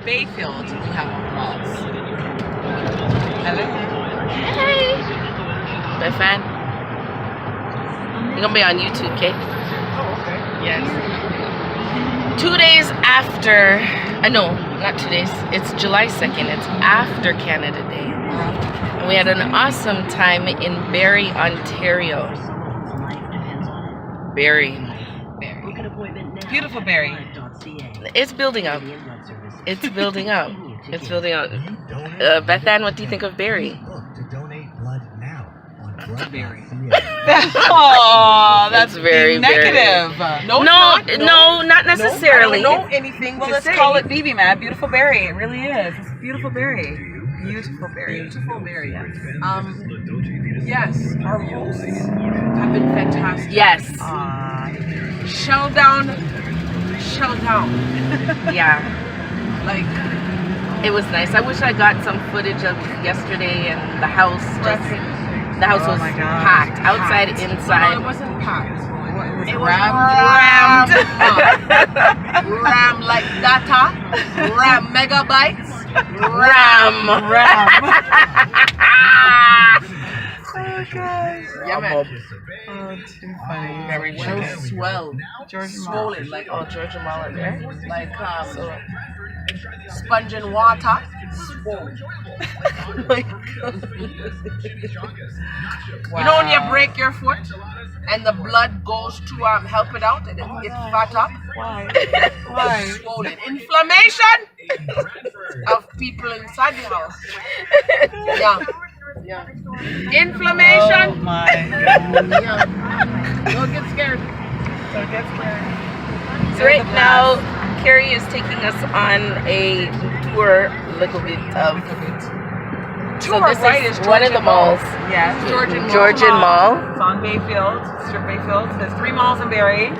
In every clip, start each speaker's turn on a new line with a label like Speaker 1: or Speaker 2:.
Speaker 1: Bayfield, we have malls. Hello?
Speaker 2: Hey! My fan. You're gonna be on YouTube, okay?
Speaker 1: Oh, okay.
Speaker 2: Yes. 2 days after, no, not 2 days. It's July 2nd. It's after Canada Day. And we had an awesome time in Barrie, Ontario. Barrie.
Speaker 1: Beautiful Barrie.
Speaker 2: It's building up. It's building up. It's building up. Beth Ann, what do you think of Barrie?
Speaker 1: Barrie. Oh, that's
Speaker 2: very
Speaker 1: negative.
Speaker 2: No, not necessarily.
Speaker 1: I don't know anything. Well, let's call it BB, man. Beautiful Barrie. It really is. It's beautiful Barrie. Beautiful Barrie. Beautiful Barrie. Yes, our hosts have been fantastic.
Speaker 2: Yes.
Speaker 1: Shell down.
Speaker 2: Yeah.
Speaker 1: Like,
Speaker 2: it was nice. I wish I got some footage of yesterday and the house. The house was packed, outside, inside.
Speaker 1: No, it wasn't packed. It was
Speaker 2: rammed.
Speaker 1: Ram like data. Ram megabytes.
Speaker 2: Ram.
Speaker 1: Oh gosh. Yeah, man. Oh, too funny. Very swell. Georgia swollen like
Speaker 2: Georgia Mall there.
Speaker 1: Like sponge and water. Swollen. You know when you break your foot and the blood goes to help it out and it fat up? Why? Swollen. Inflammation of people inside the house. Yeah. Inflammation.
Speaker 3: Oh my God.
Speaker 1: Don't get scared.
Speaker 2: So right now, Carrie is taking us on a tour, a little bit of. So this is one of the malls.
Speaker 1: Yeah,
Speaker 2: Georgian Mall.
Speaker 1: It's on Bayfield, Strip Bayfield. There's 3 malls in Barrie.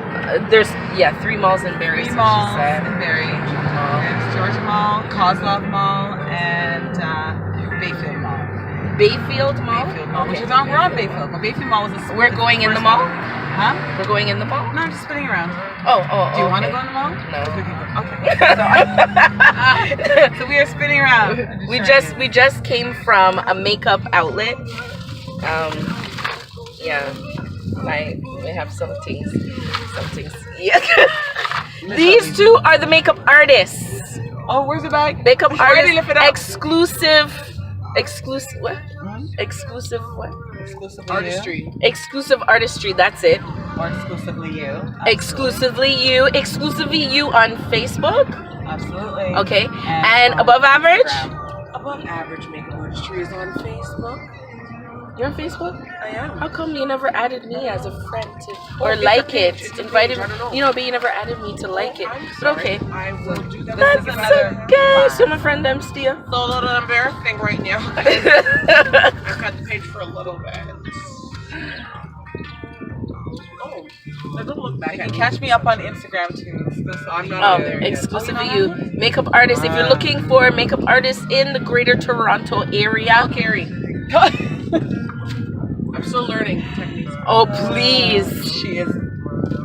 Speaker 2: There's 3 malls in Barrie.
Speaker 1: 3 malls in Barrie. There's Georgian Mall, Kozlov Mall, and Bayfield Mall.
Speaker 2: Bayfield Mall?
Speaker 1: Bayfield Mall, which is on, we're on Bayfield, but Bayfield Mall is a
Speaker 2: We're going in the mall?
Speaker 1: Huh?
Speaker 2: We're going in the mall?
Speaker 1: No, I'm just spinning around.
Speaker 2: Oh,
Speaker 1: Do you want to go in the mall?
Speaker 2: No.
Speaker 1: Okay. So we are spinning around.
Speaker 2: We just came from a makeup outlet. We have some things. Yeah. These two are the makeup artists.
Speaker 1: Oh, where's the bag?
Speaker 2: Makeup artists.
Speaker 1: Exclusive
Speaker 2: What? Exclusive what?
Speaker 1: artistry.
Speaker 2: Exclusive artistry. That's it.
Speaker 1: Or exclusively you.
Speaker 2: Exclusively you on Facebook.
Speaker 1: Absolutely.
Speaker 2: Okay. And above average?
Speaker 1: Instagram. Above average makeup artistry is on Facebook.
Speaker 2: You're on Facebook?
Speaker 1: I am.
Speaker 2: How come you never added me as a friend or like it? Invited me. But you never added me to like it. But okay.
Speaker 1: I will do that.
Speaker 2: That's okay. So my friend, I'm still.
Speaker 1: It's a little embarrassing right now. I've had the page for a little bit. Oh, don't look back. You can catch me up on Instagram too. I'm not there yet.
Speaker 2: Exclusively you. Makeup artist. If you're looking for makeup artists in the Greater Toronto area,
Speaker 1: Carrie. I'm still learning techniques.
Speaker 2: Oh, please.
Speaker 1: She is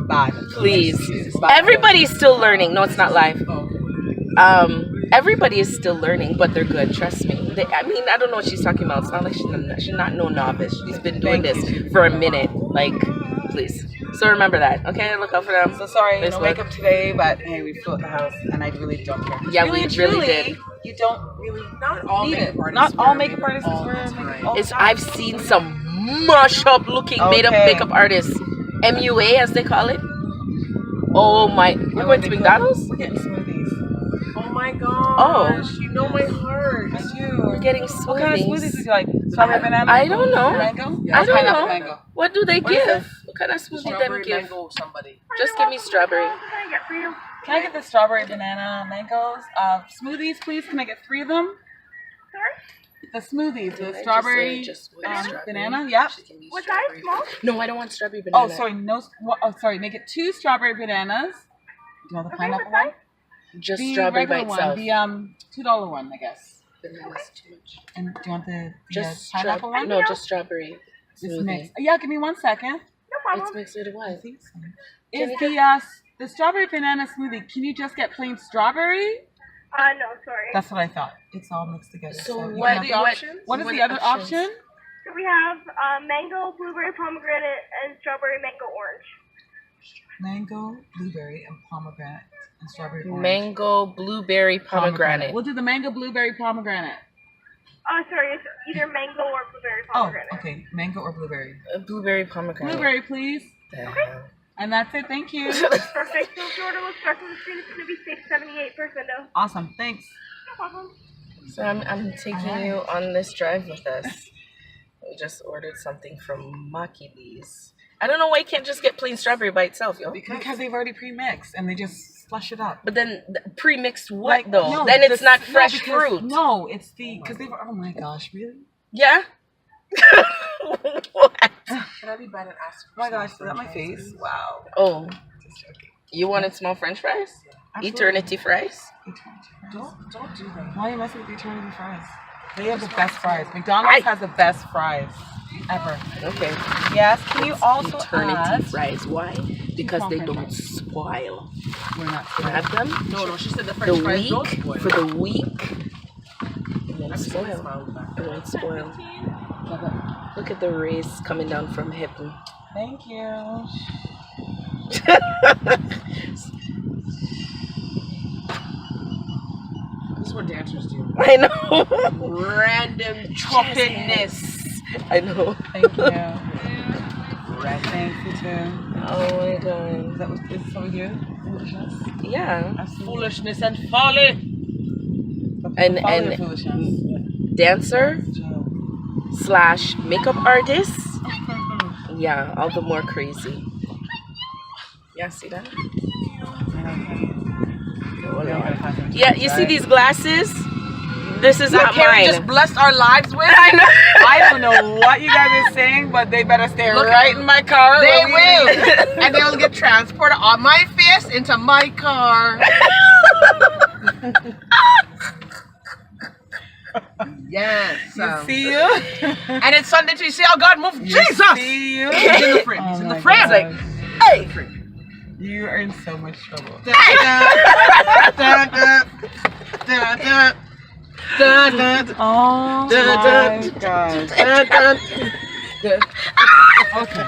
Speaker 1: bad.
Speaker 2: Please.
Speaker 1: She's bad.
Speaker 2: Everybody's still learning. No, it's not live.
Speaker 1: Oh, okay.
Speaker 2: Everybody is still learning, but they're good. Trust me. I don't know what she's talking about. It's not like she's not no novice. She's been doing this for a minute. Like, please. So remember that. Okay, look out for them.
Speaker 1: So sorry, no makeup today, but hey, we flew at the house, and I really don't care.
Speaker 2: Yeah, we really did.
Speaker 1: You don't really
Speaker 3: Not all
Speaker 1: need
Speaker 3: makeup
Speaker 1: it.
Speaker 3: artists
Speaker 1: Not all
Speaker 3: wear
Speaker 1: makeup artists
Speaker 3: all
Speaker 1: wear
Speaker 3: the
Speaker 1: makeup.
Speaker 3: time.
Speaker 1: all the time.
Speaker 2: I've seen some mush up looking made up makeup artists. MUA as they call it. Oh my, we're going to McDonald's?
Speaker 1: We're getting smoothies.
Speaker 3: Oh my gosh.
Speaker 2: Oh.
Speaker 3: You know my heart.
Speaker 1: I do.
Speaker 2: We're getting smoothies.
Speaker 1: What kind of smoothies do you like? Strawberry banana?
Speaker 2: I don't know.
Speaker 1: Mango?
Speaker 2: I don't
Speaker 1: Pineapple
Speaker 2: know.
Speaker 1: mango.
Speaker 2: What do they
Speaker 1: What is
Speaker 2: give? What kind of smoothie do
Speaker 3: Strawberry
Speaker 2: they give?
Speaker 3: mango somebody.
Speaker 2: Just give me strawberry.
Speaker 1: Can I get the strawberry banana mangoes? Smoothies, please. Can I get 3 of them? The smoothies, the strawberry banana. Yeah.
Speaker 4: What size? Small?
Speaker 2: No, I don't want strawberry banana.
Speaker 1: Oh, sorry. No. Oh, sorry. Make it 2 strawberry bananas. Do you want the pineapple one?
Speaker 2: Just
Speaker 1: The
Speaker 2: strawberry by
Speaker 1: regular
Speaker 2: itself.
Speaker 1: one. The $2 one, I guess.
Speaker 2: Banana's too much.
Speaker 1: And do you want the
Speaker 2: Just
Speaker 1: pineapple one?
Speaker 2: No, just strawberry.
Speaker 1: Just
Speaker 2: Smoothie.
Speaker 1: mix. Yeah, give me 1 second.
Speaker 4: No
Speaker 2: It's
Speaker 4: problem.
Speaker 2: mixed with what?
Speaker 1: Is the strawberry banana smoothie? Can you just get plain strawberry?
Speaker 4: No, sorry.
Speaker 3: That's what I thought. It's all mixed together.
Speaker 2: So
Speaker 3: you
Speaker 2: what
Speaker 3: can
Speaker 2: the
Speaker 3: have-
Speaker 2: options?
Speaker 3: What is the other option?
Speaker 4: So we have mango, blueberry, pomegranate, and strawberry, mango, orange.
Speaker 3: Mango, blueberry, and pomegranate, and strawberry orange.
Speaker 2: Mango, blueberry, pomegranate.
Speaker 3: We'll do the mango, blueberry, pomegranate.
Speaker 4: Sorry, it's either mango or blueberry,
Speaker 3: Oh,
Speaker 4: pomegranate.
Speaker 3: okay. Mango or blueberry?
Speaker 2: Blueberry, pomegranate.
Speaker 3: Blueberry, please.
Speaker 2: The hell?
Speaker 3: And that's it. Thank you.
Speaker 4: Perfect. So if your order will start from the screen, it's going to be $6.78 per window.
Speaker 3: Awesome. Thanks.
Speaker 4: No problem.
Speaker 2: So I'm taking you on this drive with us. We just ordered something from Maki's. I don't know why you can't just get plain strawberry by itself, yo.
Speaker 3: Because they've already pre-mixed and they just flush it up.
Speaker 2: But then pre-mixed what
Speaker 3: Like,
Speaker 2: though?
Speaker 3: no,
Speaker 2: then it's not
Speaker 3: no,
Speaker 2: fresh
Speaker 3: because-
Speaker 2: fruit.
Speaker 3: No, it's because they've. Oh my gosh, really?
Speaker 2: Yeah. What?
Speaker 1: Can I be bad and ask?
Speaker 3: Oh my gosh, is that my face? Wow.
Speaker 2: Oh, you wanted small French fries?
Speaker 3: Absolutely.
Speaker 2: Eternity fries?
Speaker 1: Don't do that.
Speaker 3: Why are you messing with Eternity fries? They have the best fries. McDonald's has the best fries ever.
Speaker 2: Okay.
Speaker 3: Yes. Can you also
Speaker 2: Eternity
Speaker 3: add?
Speaker 2: fries. Why? Because they
Speaker 3: French
Speaker 2: don't
Speaker 3: fries.
Speaker 2: spoil.
Speaker 3: We're not.
Speaker 2: You have them?
Speaker 1: No, she said the French
Speaker 2: The
Speaker 1: fries don't
Speaker 2: week
Speaker 1: spoil.
Speaker 2: for the week. It won't spoil. It won't spoil. Look at the rays coming down from heaven.
Speaker 3: Thank you.
Speaker 1: This is what dancers do.
Speaker 2: I know.
Speaker 1: Random choppiness.
Speaker 2: I know.
Speaker 3: Thank you. Thank you too.
Speaker 2: Oh my god.
Speaker 3: Is this what we do? Foolishness.
Speaker 2: Yeah.
Speaker 3: Absolutely.
Speaker 1: Foolishness and folly.
Speaker 2: And-
Speaker 3: Folly
Speaker 2: and-
Speaker 3: or foolishness.
Speaker 2: Dancer / makeup artist. Yeah, all the more crazy. Yeah, see that? Yeah, you see these glasses? This is
Speaker 1: That
Speaker 2: not
Speaker 1: Karen
Speaker 2: mine.
Speaker 1: just blessed our lives with.
Speaker 2: I know.
Speaker 3: I don't know what you guys are saying, but they better stay
Speaker 1: Look,
Speaker 3: right in my car.
Speaker 1: They
Speaker 3: when we
Speaker 1: will.
Speaker 3: leave.
Speaker 1: And they'll get transported on my face into my car. Yes.
Speaker 3: You see you?
Speaker 1: And it's Sunday too. You see how God moved? Jesus!
Speaker 3: See you?
Speaker 1: He's in the frame. He's in the frame.
Speaker 3: God.
Speaker 1: Like, hey!
Speaker 3: You are in so much trouble.
Speaker 1: Da, da, da, da, da, da, da, da,
Speaker 3: Oh
Speaker 1: Da, da,
Speaker 3: my God.
Speaker 1: da, da, da.
Speaker 3: Okay.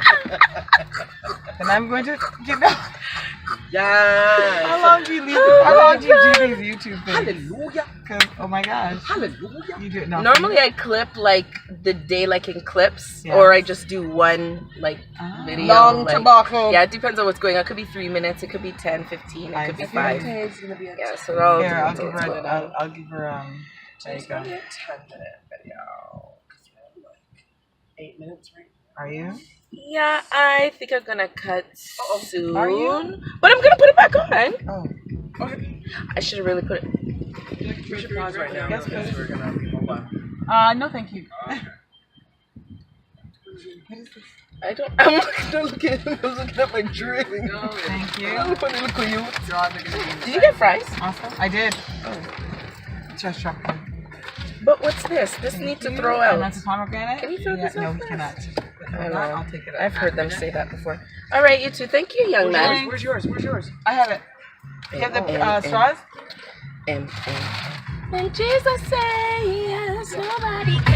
Speaker 3: And I'm going to get down. How
Speaker 1: Yes.
Speaker 3: long do you leave? How long do you do these YouTube things?
Speaker 1: Hallelujah.
Speaker 3: 'Cause, oh my gosh.
Speaker 1: Hallelujah.
Speaker 3: You do it now.
Speaker 2: Normally I clip like the day like in clips,
Speaker 3: Yeah.
Speaker 2: or I just do one like video.
Speaker 1: Long
Speaker 2: like,
Speaker 1: tobacco.
Speaker 2: Yeah, it depends on what's going on. It could be 3 minutes, it could be 10, 15, it could be
Speaker 3: I
Speaker 2: 5.
Speaker 3: see.
Speaker 1: It's gonna be a
Speaker 2: Yeah, so it all
Speaker 3: Here, I'll
Speaker 2: depends
Speaker 3: give
Speaker 2: on what's
Speaker 3: her.
Speaker 2: going on.
Speaker 3: I'll give her. There you
Speaker 1: It's gonna be
Speaker 3: go.
Speaker 1: a 10-minute video. 'Cause we're like 8 minutes, right?
Speaker 3: Are you?
Speaker 2: Yeah, I think I'm gonna cut soon.
Speaker 3: Are you?
Speaker 2: But I'm gonna put it back on.
Speaker 3: Oh.
Speaker 1: Okay.
Speaker 2: I should have really put it.
Speaker 1: We should pause right now.
Speaker 3: Yes,
Speaker 1: because
Speaker 3: please.
Speaker 1: we're gonna hold on.
Speaker 3: No, thank you.
Speaker 1: Okay.
Speaker 3: What is this?
Speaker 2: I don't. I'm not looking at him. I was looking at my drink.
Speaker 3: Thank you.
Speaker 2: Look at you.
Speaker 1: God,
Speaker 2: Did you get fries?
Speaker 3: Awesome. I did. Just dropped them.
Speaker 2: But what's this? This needs to throw
Speaker 3: And
Speaker 2: out.
Speaker 3: that's a pomegranate?
Speaker 2: Can you throw this
Speaker 3: No,
Speaker 2: out
Speaker 3: he
Speaker 2: first?
Speaker 3: cannot.
Speaker 2: I know.
Speaker 3: I'll take it out.
Speaker 2: I've heard them say that before. All right, you two. Thank you, young man.
Speaker 1: Where's yours? Where's yours?
Speaker 3: I have it. You have the straws?
Speaker 2: And Jesus say yes, nobody can.